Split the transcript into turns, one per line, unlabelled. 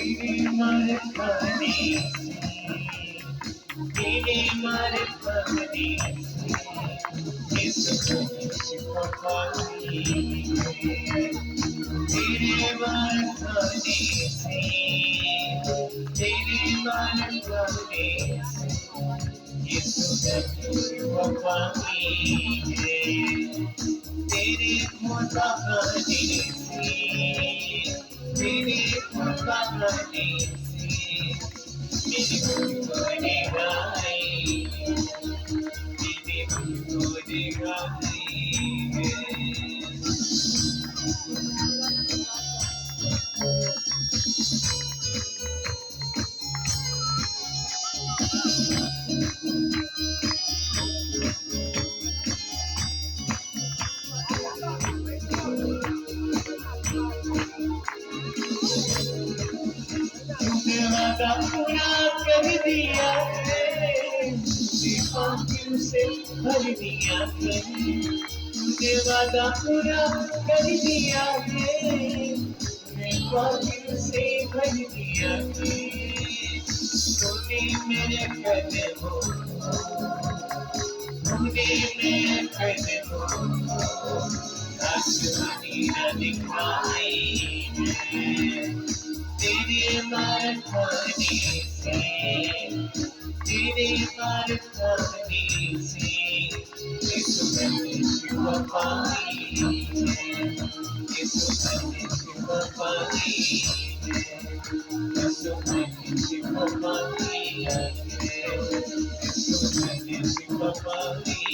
तेरे मरकने तेरे मरकने यीशु शिफाई तेरे मरकने तेरे मरकने यीशु शिफाई तेरे मुताबिक तेरे मुताबिक मेरी खुदी गाई मेरी खुदी गाई तूने वादा पूरा कर दिया है दिल से भर दिया है तूने वादा पूरा कर दिया है दिल से भर दिया है तूने मेरे कदमों तूने मेरे कदमों आसमानी न दिखाई तेरे मरकने से तेरे मरकने से यीशु मैंने शिफा पाई यीशु मैंने शिफा पाई यीशु मैंने शिफा पाई यीशु मैंने शिफा पाई